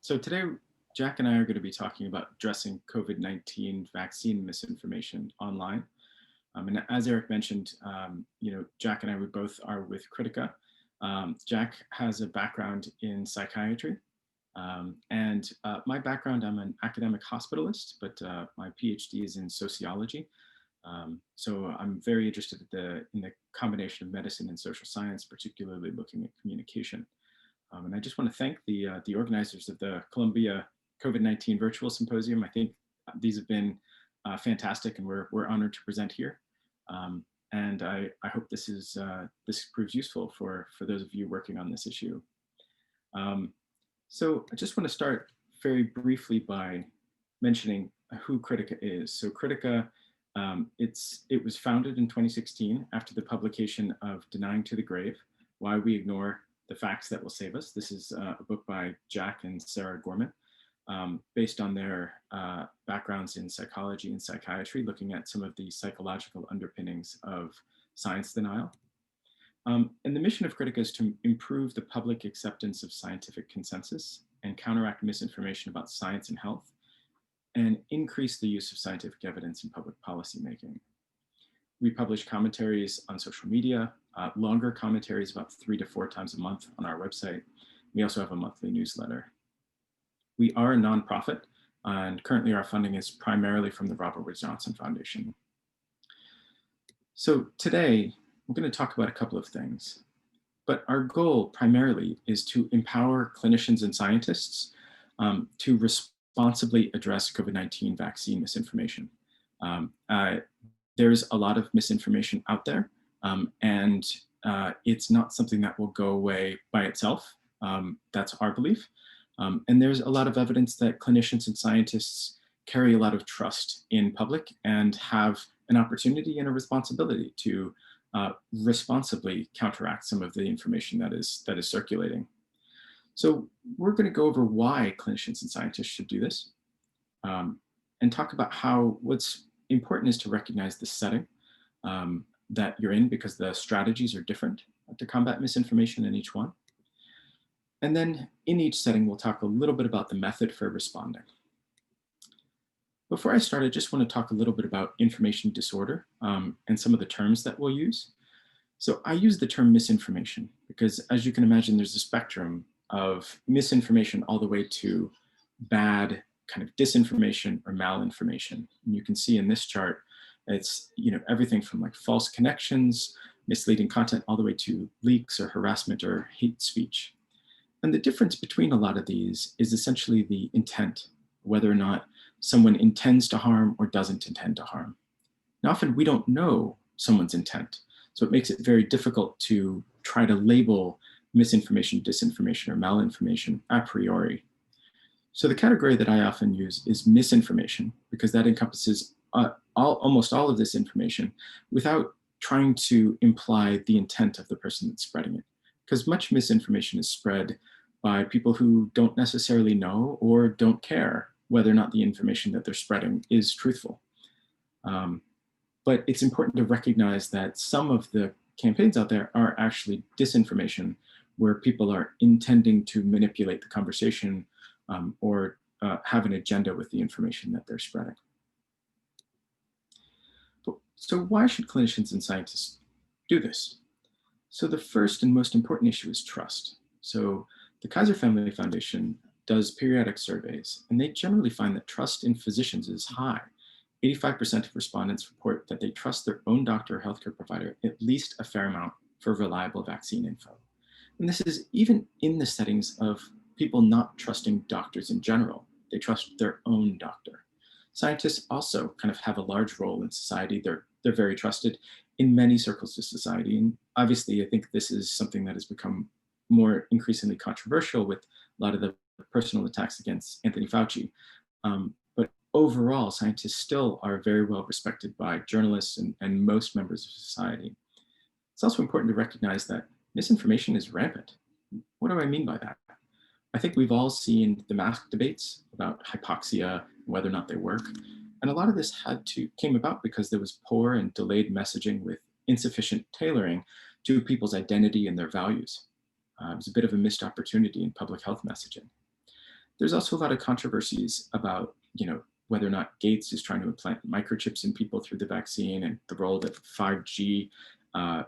So today, Jack and I are going to be talking about addressing COVID-19 vaccine misinformation online. And as Eric mentioned, Jack and I, we both are with Critica. Jack has a background in psychiatry. And my background, I'm an academic hospitalist, but my PhD is in sociology. So I'm very interested in the combination of medicine and social science, particularly looking at communication. And I just want to thank the organizers of the Columbia COVID-19 Virtual Symposium. I think these have been fantastic, and we're honored to present here. And I hope this proves useful for those of you working on this issue. So I just want to start very briefly by mentioning who Critica is. So Critica, it was founded in 2016 after the publication of Denying to the Grave: Why We Ignore the Facts That Will Save Us. This is a book by Jack and Sarah Gorman, based on their backgrounds in psychology and psychiatry, looking at some of the psychological underpinnings of science denial. And the mission of Critica is to improve the public acceptance of scientific consensus and counteract misinformation about science and health, and increase the use of scientific evidence in public policymaking. We publish commentaries on social media, longer commentaries about 3 to 4 times a month on our website. We also have a monthly newsletter. We are a nonprofit, and currently our funding is primarily from the Robert Wood Johnson Foundation. So today, I'm going to talk about a couple of things, but our goal primarily is to empower clinicians and scientists to responsibly address COVID-19 vaccine misinformation. There's a lot of misinformation out there, and it's not something that will go away by itself. That's our belief. And there's a lot of evidence that clinicians and scientists carry a lot of trust in public and have an opportunity and a responsibility to responsibly counteract some of the information that is circulating. So we're going to go over why clinicians and scientists should do this, and talk about how what's important is to recognize the setting that you're in, because the strategies are different to combat misinformation in each one. And then in each setting, we'll talk a little bit about the method for responding. Before I start, I just want to talk a little bit about information disorder and some of the terms that we'll use. So I use the term misinformation because, as you can imagine, there's a spectrum of misinformation all the way to bad kind of disinformation or malinformation. And you can see in this chart, it's everything from like false connections, misleading content, all the way to leaks or harassment or hate speech. And the difference between a lot of these is essentially the intent, whether or not someone intends to harm or doesn't intend to harm. And often we don't know someone's intent, so it makes it very difficult to try to label misinformation, disinformation, or malinformation a priori. So the category that I often use is misinformation, because that encompasses almost all of this information without trying to imply the intent of the person that's spreading it. Because much misinformation is spread by people who don't necessarily know or don't care whether or not the information that they're spreading is truthful. But it's important to recognize that some of the campaigns out there are actually disinformation, where people are intending to manipulate the conversation or have an agenda with the information that they're spreading. So why should clinicians and scientists do this? So the first and most important issue is trust. So the Kaiser Family Foundation does periodic surveys, and they generally find that trust in physicians is high. 85% of respondents report that they trust their own doctor or healthcare provider at least a fair amount for reliable vaccine info. And this is even in the settings of people not trusting doctors in general. They trust their own doctor. Scientists also kind of have a large role in society. They're very trusted in many circles of society. And obviously, I think this is something that has become more increasingly controversial with a lot of the personal attacks against Anthony Fauci. But overall, scientists still are very well respected by journalists and most members of society. It's also important to recognize that misinformation is rampant. What do I mean by that? I think we've all seen the mask debates about hypoxia, whether or not they work. And a lot of this came about because there was poor and delayed messaging with insufficient tailoring to people's identity and their values. It was a bit of a missed opportunity in public health messaging. There's also a lot of controversies about, whether or not Gates is trying to implant microchips in people through the vaccine, and the role that 5G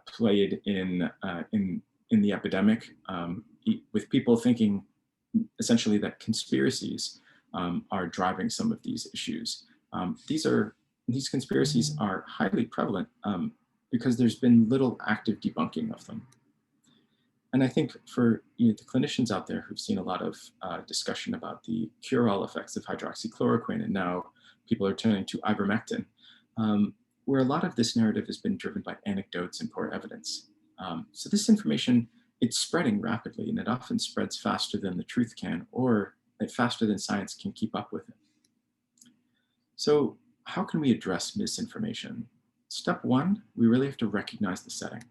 played in the epidemic, with people thinking essentially that conspiracies are driving some of these issues. These conspiracies are highly prevalent because there's been little active debunking of them. And I think for the clinicians out there who've seen a lot of discussion about the cure-all effects of hydroxychloroquine, and now people are turning to ivermectin, where a lot of this narrative has been driven by anecdotes and poor evidence. So this information, it's spreading rapidly, and it often spreads faster than the truth can, or faster than science can keep up with it. So how can we address misinformation? Step one, we really have to recognize the setting.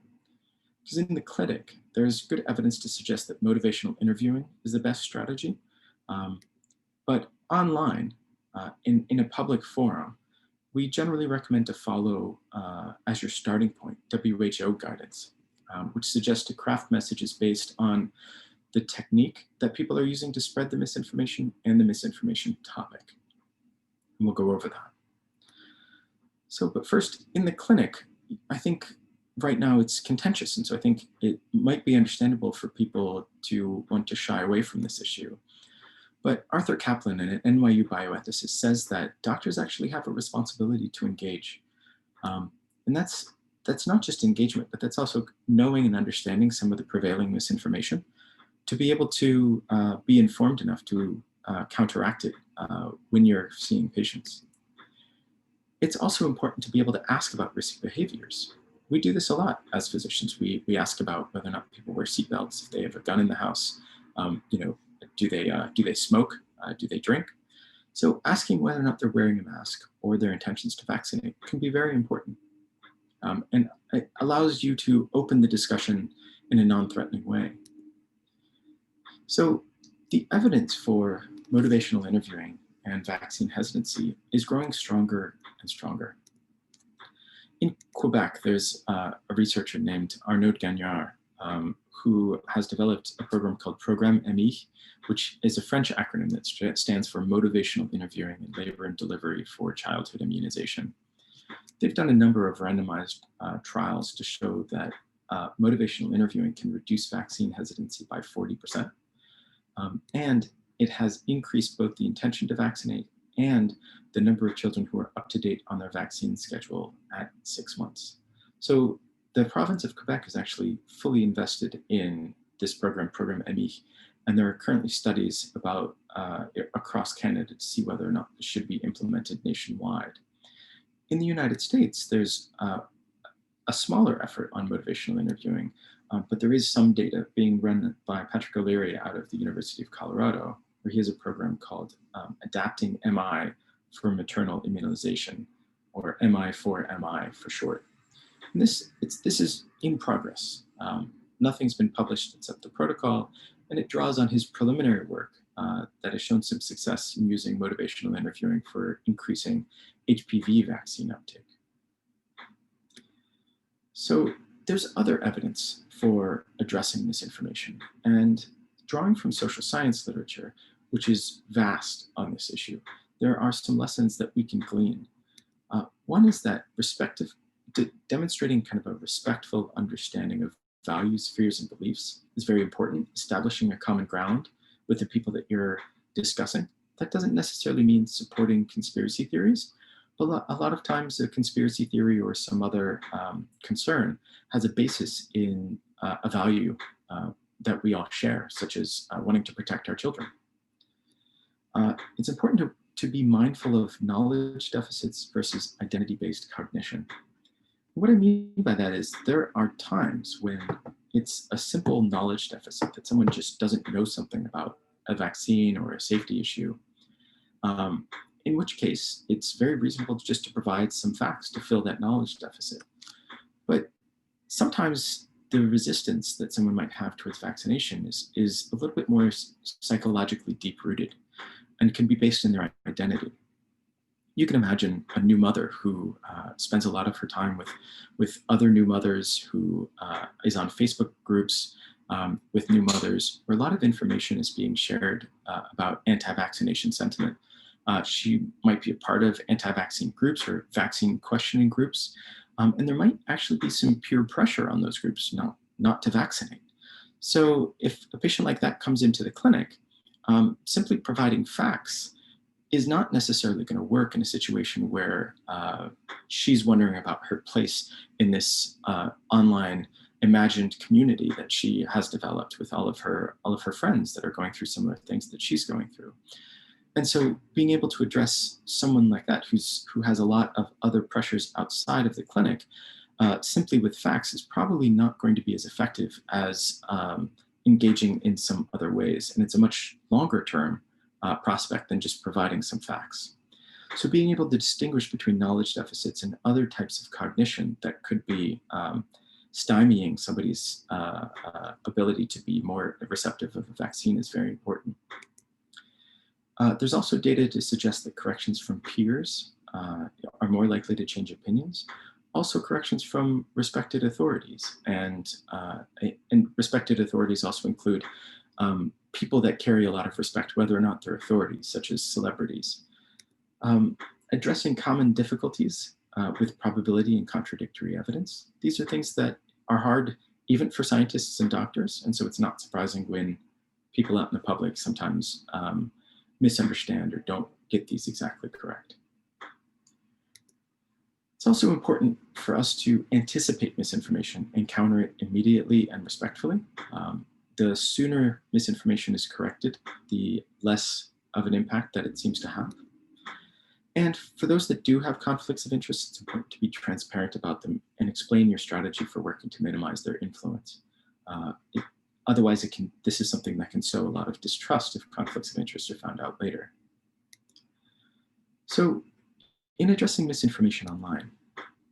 Because in the clinic, there's good evidence to suggest that motivational interviewing is the best strategy. But online, in a public forum, we generally recommend to follow, as your starting point, WHO guidance, which suggests to craft messages based on the technique that people are using to spread the misinformation and the misinformation topic. And we'll go over that. So, but first, in the clinic, I think right now it's contentious, and so I think it might be understandable for people to want to shy away from this issue. But Arthur Kaplan, an NYU bioethicist, says that doctors actually have a responsibility to engage. And that's not just engagement, but that's also knowing and understanding some of the prevailing misinformation to be able to be informed enough to counteract it when you're seeing patients. It's also important to be able to ask about risky behaviors. We do this a lot as physicians. We ask about whether or not people wear seatbelts, if they have a gun in the house, do they smoke, do they drink? So asking whether or not they're wearing a mask or their intentions to vaccinate can be very important. And it allows you to open the discussion in a non-threatening way. So the evidence for motivational interviewing and vaccine hesitancy is growing stronger and stronger. In Quebec, there's a researcher named Arnaud Gagnard who has developed a program called Programme MPhil, which is a French acronym that stands for Motivational Interviewing in Labor and Delivery for Childhood Immunization. They've done a number of randomized trials to show that motivational interviewing can reduce vaccine hesitancy by 40%. And it has increased both the intention to vaccinate and the number of children who are up to date on their vaccine schedule at 6 months. So the province of Quebec is actually fully invested in this program, Programme MPhil, and there are currently studies about across Canada to see whether or not this should be implemented nationwide. In the United States, there's a smaller effort on motivational interviewing, but there is some data being run by Patrick O'Leary out of the University of Colorado, where he has a program called Adapting MI for Maternal Immunization, or MI4MI for short. And this is in progress. Nothing's been published except the protocol, and it draws on his preliminary work that has shown some success in using motivational interviewing for increasing HPV vaccine uptake. So there's other evidence for addressing misinformation, and drawing from social science literature, which is vast on this issue, there are some lessons that we can glean. One is that demonstrating kind of a respectful understanding of values, fears, and beliefs is very important. Establishing a common ground with the people that you're discussing. That doesn't necessarily mean supporting conspiracy theories, but a lot of times a conspiracy theory or some other concern has a basis in a value that we all share, such as wanting to protect our children. It's important to be mindful of knowledge deficits versus identity-based cognition. What I mean by that is there are times when it's a simple knowledge deficit, that someone just doesn't know something about a vaccine or a safety issue, in which case it's very reasonable just to provide some facts to fill that knowledge deficit. But sometimes the resistance that someone might have towards vaccination is a little bit more psychologically deep-rooted and can be based in their identity. You can imagine a new mother who spends a lot of her time with other new mothers, who is on Facebook groups with new mothers, where a lot of information is being shared about anti-vaccination sentiment. She might be a part of anti-vaccine groups or vaccine questioning groups, and there might actually be some peer pressure on those groups not to vaccinate. So if a patient like that comes into the clinic, simply providing facts is not necessarily going to work in a situation where she's wondering about her place in this online imagined community that she has developed with all of her friends that are going through similar things that she's going through. And so being able to address someone like that who has a lot of other pressures outside of the clinic simply with facts is probably not going to be as effective as engaging in some other ways. And it's a much longer term prospect than just providing some facts. So being able to distinguish between knowledge deficits and other types of cognition that could be stymieing somebody's ability to be more receptive of a vaccine is very important. There's also data to suggest that corrections from peers are more likely to change opinions. Also corrections from respected authorities, and respected authorities also include people that carry a lot of respect, whether or not they're authorities, such as celebrities. Addressing common difficulties with probability and contradictory evidence. These are things that are hard even for scientists and doctors, and so it's not surprising when people out in the public sometimes misunderstand or don't get these exactly correct. It's also important for us to anticipate misinformation and counter it immediately and respectfully. The sooner misinformation is corrected, the less of an impact that it seems to have. And for those that do have conflicts of interest, it's important to be transparent about them and explain your strategy for working to minimize their influence. Otherwise, this is something that can sow a lot of distrust if conflicts of interest are found out later. So in addressing misinformation online,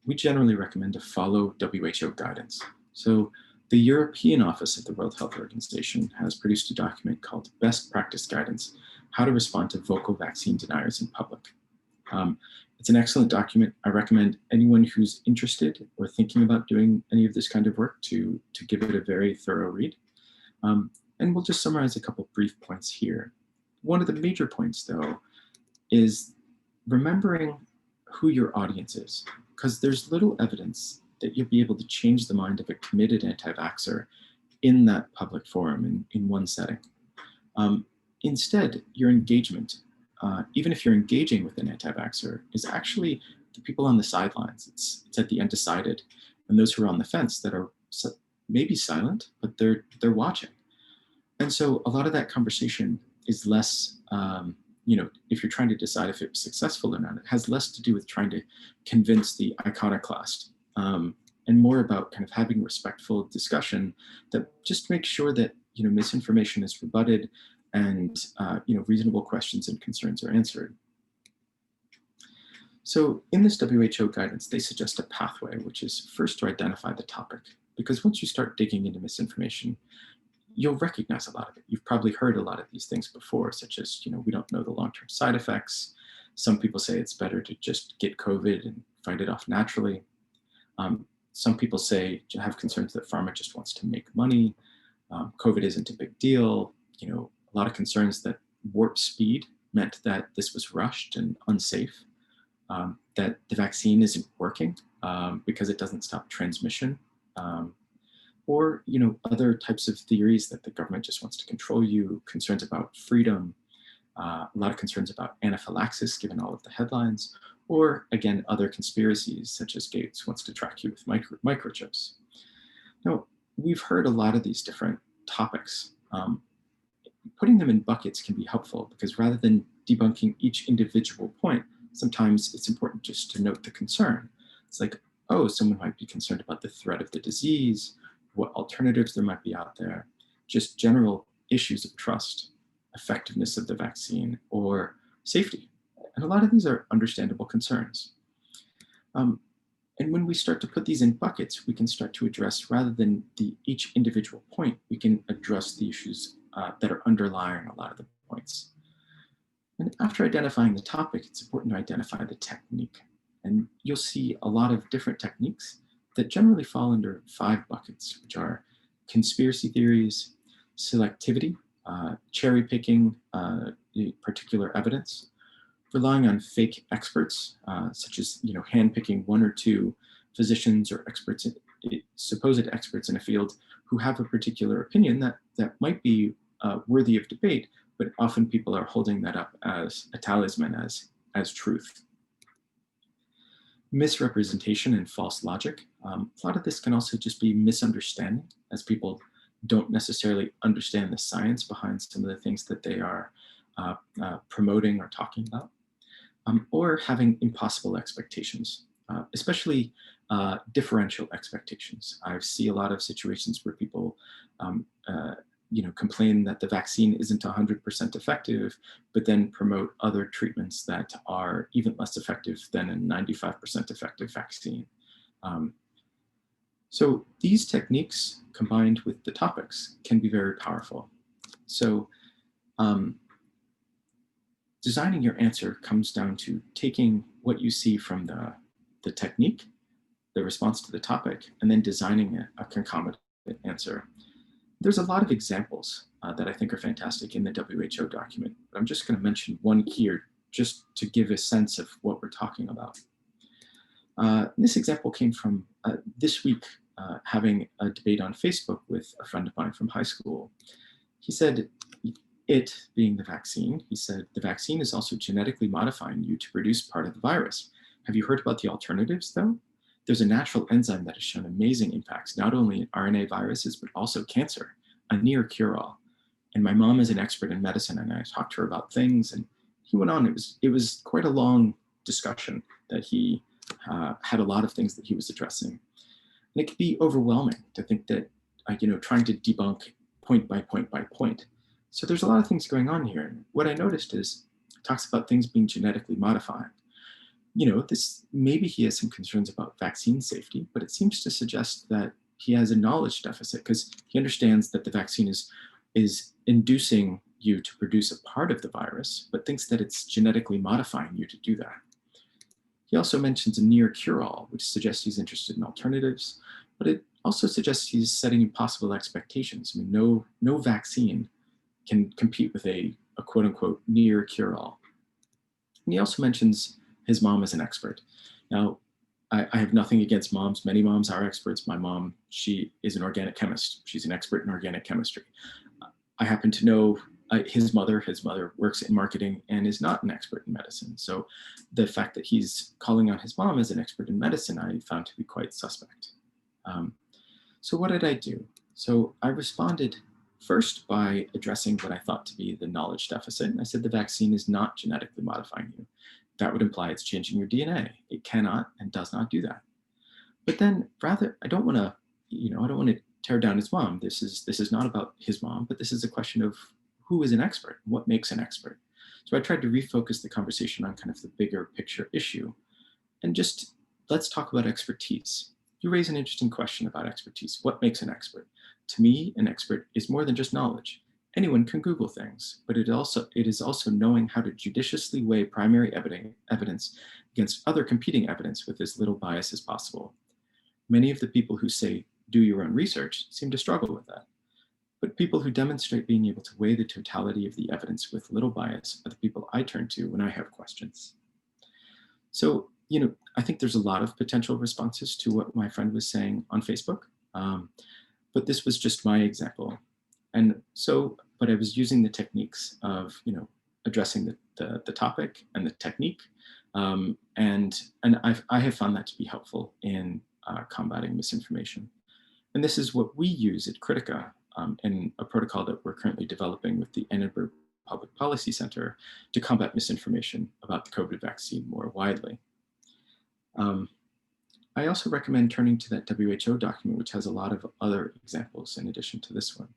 we generally recommend to follow WHO guidance. So the European Office of the World Health Organization has produced a document called Best Practice Guidance, How to Respond to Vocal Vaccine Deniers in Public. It's an excellent document. I recommend anyone who's interested or thinking about doing any of this kind of work to give it a very thorough read. And we'll just summarize a couple brief points here. One of the major points, though, is remembering who your audience is, because there's little evidence that you'll be able to change the mind of a committed anti-vaxxer in that public forum in one setting. Instead, your engagement, even if you're engaging with an anti-vaxxer, is actually the people on the sidelines. It's at the undecided, and those who are on the fence that are maybe silent, but they're watching. And so a lot of that conversation is less, if you're trying to decide if it was successful or not, it has less to do with trying to convince the iconoclast and more about kind of having respectful discussion that just makes sure that, misinformation is rebutted and, reasonable questions and concerns are answered. So in this WHO guidance, they suggest a pathway, which is first to identify the topic, because once you start digging into misinformation, you'll recognize a lot of it. You've probably heard a lot of these things before, such as, we don't know the long-term side effects. Some people say it's better to just get COVID and fight it off naturally. Some people say to have concerns that pharma just wants to make money. COVID isn't a big deal. A lot of concerns that warp speed meant that this was rushed and unsafe, that the vaccine isn't working because it doesn't stop transmission. Or other types of theories that the government just wants to control you, concerns about freedom, a lot of concerns about anaphylaxis given all of the headlines, or again, other conspiracies such as Gates wants to track you with microchips. Now, we've heard a lot of these different topics. Putting them in buckets can be helpful because rather than debunking each individual point, sometimes it's important just to note the concern. It's like, oh, someone might be concerned about the threat of the disease, what alternatives there might be out there, just general issues of trust, effectiveness of the vaccine, or safety. And a lot of these are understandable concerns. And when we start to put these in buckets, we can start to address, rather than each individual point, we can address the issues that are underlying a lot of the points. And after identifying the topic, it's important to identify the technique. And you'll see a lot of different techniques that generally fall under 5 buckets, which are conspiracy theories, selectivity, cherry picking particular evidence, relying on fake experts, such as handpicking one or two physicians or experts, supposed experts in a field who have a particular opinion that might be worthy of debate, but often people are holding that up as a talisman, as truth. Misrepresentation and false logic. A lot of this can also just be misunderstanding, as people don't necessarily understand the science behind some of the things that they are promoting or talking about, or having impossible expectations, especially differential expectations. I see a lot of situations where people complain that the vaccine isn't 100% effective, but then promote other treatments that are even less effective than a 95% effective vaccine. So these techniques combined with the topics can be very powerful. So designing your answer comes down to taking what you see from the technique, the response to the topic, and then designing a concomitant answer. There's a lot of examples that I think are fantastic in the WHO document, but I'm just going to mention one here just to give a sense of what we're talking about. This example came from this week, having a debate on Facebook with a friend of mine from high school. He said, it being the vaccine, he said, the vaccine is also genetically modifying you to produce part of the virus. Have you heard about the alternatives though? There's a natural enzyme that has shown amazing impacts, not only in RNA viruses, but also cancer, a near cure-all. And my mom is an expert in medicine, and I talked to her about things, and he went on. It was quite a long discussion that he had a lot of things that he was addressing. And it could be overwhelming to think that, trying to debunk point by point by point. So there's a lot of things going on here. And what I noticed is it talks about things being genetically modified. Maybe he has some concerns about vaccine safety, but it seems to suggest that he has a knowledge deficit because he understands that the vaccine is inducing you to produce a part of the virus, but thinks that it's genetically modifying you to do that. He also mentions a near cure-all, which suggests he's interested in alternatives, but it also suggests he's setting impossible expectations. I mean, no vaccine can compete with a quote-unquote near cure-all. And he also mentions his mom as an expert. Now, I have nothing against moms. Many moms are experts. My mom, she is an organic chemist. She's an expert in organic chemistry. I happen to know his mother works in marketing and is not an expert in medicine. So the fact that he's calling on his mom as an expert in medicine, I found to be quite suspect. So what did I do? So I responded first by addressing what I thought to be the knowledge deficit. I said the vaccine is not genetically modifying you. That would imply it's changing your DNA. It cannot and does not do that. But then rather, I don't want to tear down his mom. This is not about his mom, but this is a question of who is an expert, what makes an expert. So I tried to refocus the conversation on kind of the bigger picture issue. And just let's talk about expertise. You raise an interesting question about expertise. What makes an expert? To me, an expert is more than just knowledge. Anyone can Google things, but it is also knowing how to judiciously weigh primary evidence against other competing evidence with as little bias as possible. Many of the people who say, do your own research, seem to struggle with that. But people who demonstrate being able to weigh the totality of the evidence with little bias are the people I turn to when I have questions. So, I think there's a lot of potential responses to what my friend was saying on Facebook, but this was just my example. And so, but I was using the techniques of, addressing the topic and the technique, and I have found that to be helpful in combating misinformation. And this is what we use at Critica in a protocol that we're currently developing with the Edinburgh Public Policy Center to combat misinformation about the COVID vaccine more widely. I also recommend turning to that WHO document, which has a lot of other examples in addition to this one.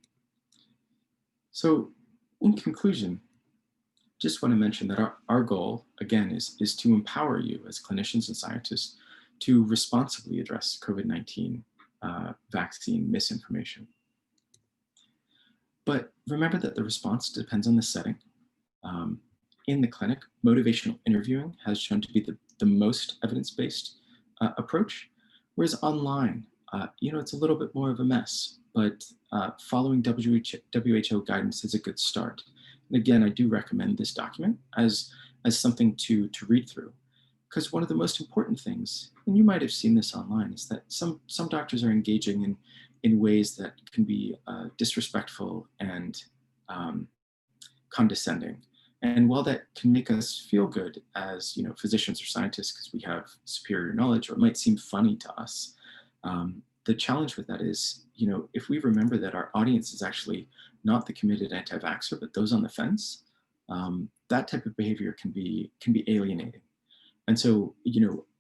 So in conclusion, just want to mention that our goal, again, is to empower you as clinicians and scientists to responsibly address COVID-19 vaccine misinformation. But remember that the response depends on the setting. In the clinic, motivational interviewing has shown to be the most evidence-based approach, whereas online, it's a little bit more of a mess. but following WHO guidance is a good start. And again, I do recommend this document as something to read through. Because one of the most important things, and you might have seen this online, is that some doctors are engaging in ways that can be disrespectful and condescending. And while that can make us feel good as physicians or scientists because we have superior knowledge, or it might seem funny to us, the challenge with that is, if we remember that our audience is actually not the committed anti-vaxxer, but those on the fence, that type of behavior can be alienating. And so,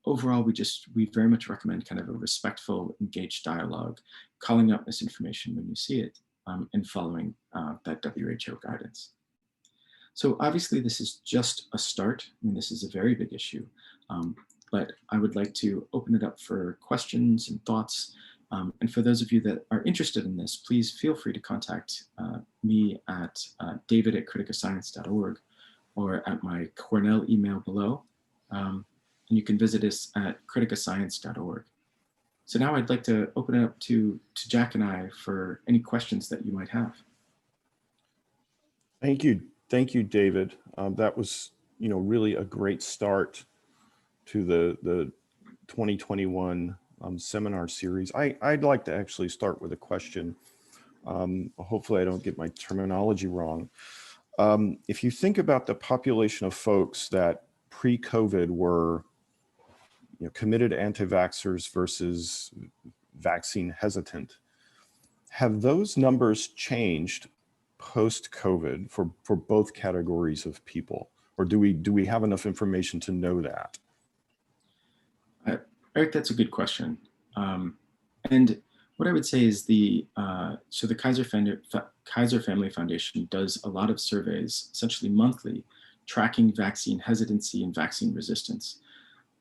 overall, we very much recommend kind of a respectful, engaged dialogue, calling out misinformation when you see it, and following that WHO guidance. So obviously, this is just a start. I mean, this is a very big issue, but I would like to open it up for questions and thoughts. And for those of you that are interested in this, please feel free to contact me at david@criticascience.org or at my Cornell email below. And you can visit us at criticascience.org. So now I'd like to open it up to Jack and I for any questions that you might have. Thank you, David. That was, really a great start to the 2021 seminar series. I'd like to actually start with a question. Hopefully I don't get my terminology wrong. If you think about the population of folks that pre-COVID were committed anti-vaxxers versus vaccine hesitant, have those numbers changed post-COVID for both categories of people? Or do we have enough information to know that? Eric, that's a good question. And what I would say is so the Kaiser Family Foundation does a lot of surveys, essentially monthly, tracking vaccine hesitancy and vaccine resistance.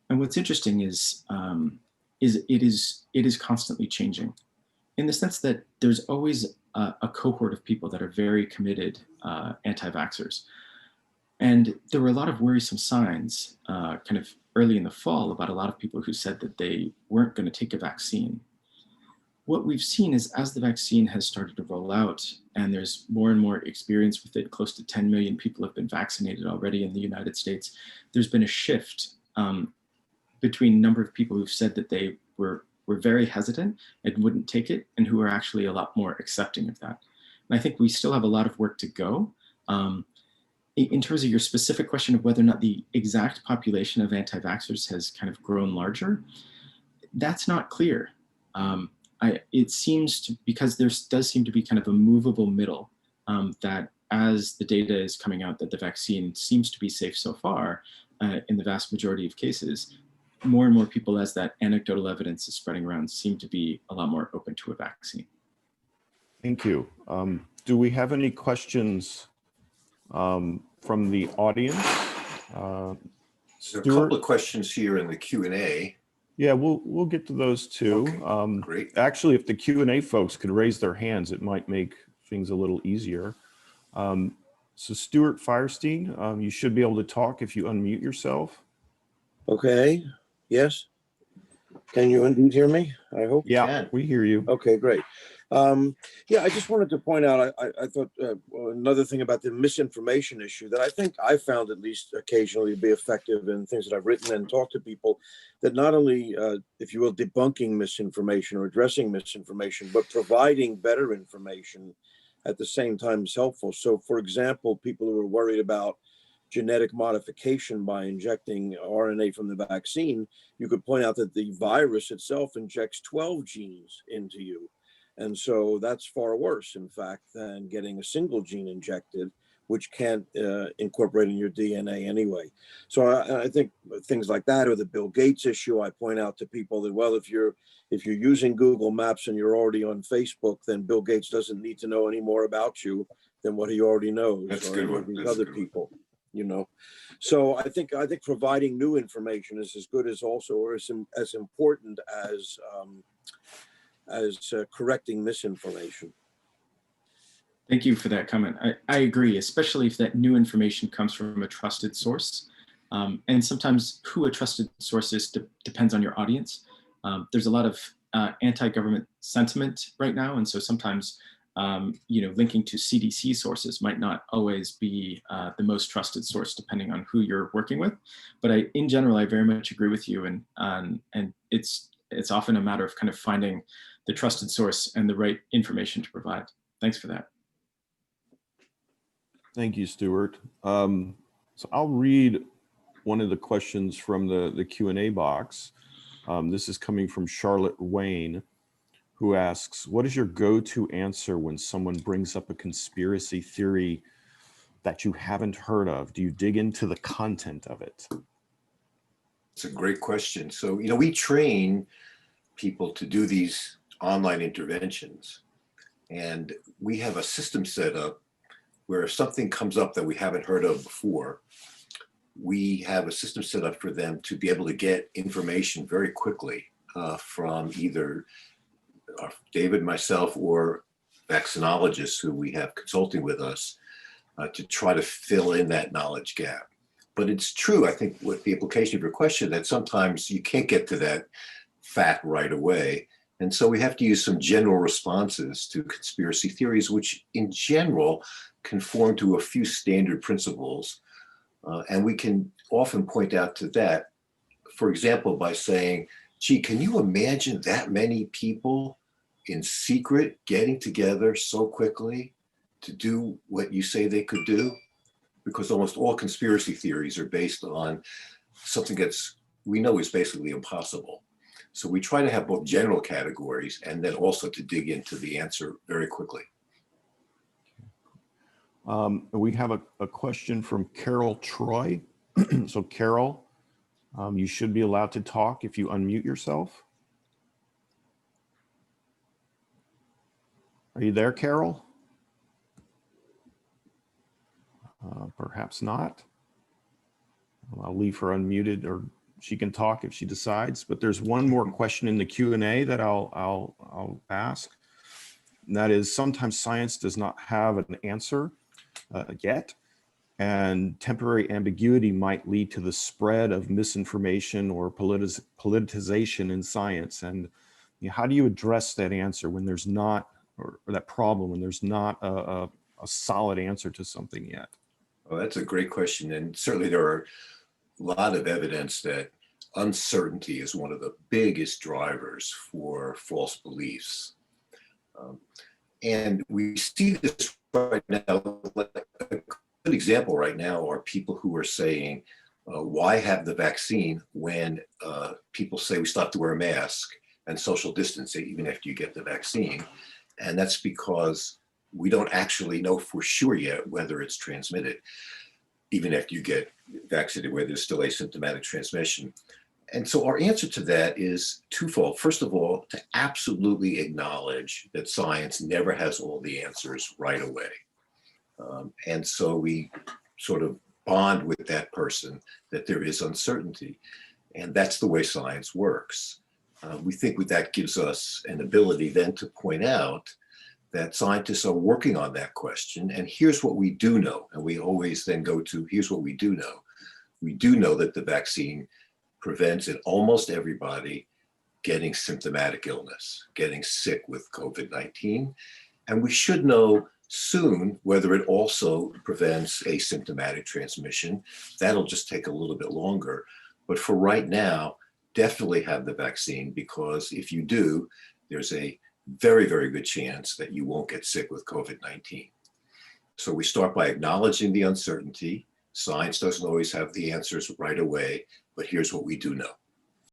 And what's interesting is it is constantly changing, in the sense that there's always a cohort of people that are very committed anti-vaxxers. And there were a lot of worrisome signs kind of early in the fall about a lot of people who said that they weren't going to take a vaccine. What we've seen is, as the vaccine has started to roll out and there's more and more experience with it, close to 10 million people have been vaccinated already in the United States, there's been a shift between number of people who've said that they were very hesitant and wouldn't take it, and who are actually a lot more accepting of that. And I think we still have a lot of work to go. In terms of your specific question of whether or not the exact population of anti-vaxxers has kind of grown larger, that's not clear. It seems to, because there does seem to be kind of a movable middle, that as the data is coming out that the vaccine seems to be safe so far, in the vast majority of cases, more and more people, as that anecdotal evidence is spreading around, seem to be a lot more open to a vaccine. Thank you. Do we have any questions from the audience? There are a couple of questions here in the Q&A. Yeah, we'll get to those too. Okay, great. Actually, if the Q&A folks could raise their hands, it might make things a little easier. So Stuart Firestein, you should be able to talk if you unmute yourself. Okay, yes. Can you indeed hear me? I hope. Yeah, we hear you. Okay, great. Yeah, I just wanted to point out, I thought another thing about the misinformation issue that I think I found, at least occasionally, to be effective in things that I've written and talked to people, that not only, if you will, debunking misinformation or addressing misinformation, but providing better information at the same time is helpful. So, for example, people who are worried about genetic modification by injecting RNA from the vaccine, you could point out that the virus itself injects 12 genes into you. And so that's far worse, in fact, than getting a single gene injected, which can't incorporate in your DNA anyway. So I think things like that, or the Bill Gates issue, I point out to people that, well, if you're using Google Maps and you're already on Facebook, then Bill Gates doesn't need to know any more about you than what he already knows. That's or a good any one. of these That's other a good one. people. So I think providing new information is as good as also, or as important as correcting misinformation. Thank you for that comment. I agree, especially if that new information comes from a trusted source. And sometimes who a trusted source is depends on your audience. There's a lot of anti-government sentiment right now. And so sometimes, linking to CDC sources might not always be the most trusted source, depending on who you're working with. But in general, I very much agree with you. And it's often a matter of kind of finding the trusted source and the right information to provide. Thanks for that. Thank you, Stuart. So I'll read one of the questions from the Q&A box. This is coming from Charlotte Wayne, who asks, what is your go-to answer when someone brings up a conspiracy theory that you haven't heard of? Do you dig into the content of it? It's a great question. So, we train people to do these online interventions, and we have a system set up where if something comes up that we haven't heard of before, we have a system set up for them to be able to get information very quickly from either David, myself, or vaccinologists who we have consulting with us to try to fill in that knowledge gap. But it's true, I think, with the implication of your question, that sometimes you can't get to that fact right away. And so we have to use some general responses to conspiracy theories, which in general conform to a few standard principles. And we can often point out to that, for example, by saying, gee, can you imagine that many people in secret getting together so quickly to do what you say they could do? Because almost all conspiracy theories are based on something that's, we know is basically impossible. So we try to have both general categories and then also to dig into the answer very quickly. We have a question from Carol Troy. So Carol, you should be allowed to talk if you unmute yourself. Are you there, Carol? Perhaps not. I'll leave her unmuted, or she can talk if she decides. But there's one more question in the Q&A that I'll ask. And that is, sometimes science does not have an answer yet, and temporary ambiguity might lead to the spread of misinformation or politicization in science. And how do you address that answer when there's not, or that problem when there's not a solid answer to something yet? Well, that's a great question. And certainly there are a lot of evidence that uncertainty is one of the biggest drivers for false beliefs. And we see this right now. A good example right now are people who are saying, why have the vaccine when people say we still have to wear a mask and social distancing even after you get the vaccine? And that's because we don't actually know for sure yet whether it's transmitted, even after you get vaccinated, where there's still asymptomatic transmission. And so our answer to that is twofold. First of all, to absolutely acknowledge that science never has all the answers right away. And so we sort of bond with that person that there is uncertainty. And that's the way science works. We think that gives us an ability then to point out that scientists are working on that question. And here's what we do know. And we always then go to, here's what we do know. We do know that the vaccine prevents in almost everybody getting symptomatic illness, getting sick with COVID-19. And we should know soon whether it also prevents asymptomatic transmission. That'll just take a little bit longer. But for right now, definitely have the vaccine, because if you do, there's a very, very good chance that you won't get sick with COVID-19. So we start by acknowledging the uncertainty. Science doesn't always have the answers right away, but here's what we do know.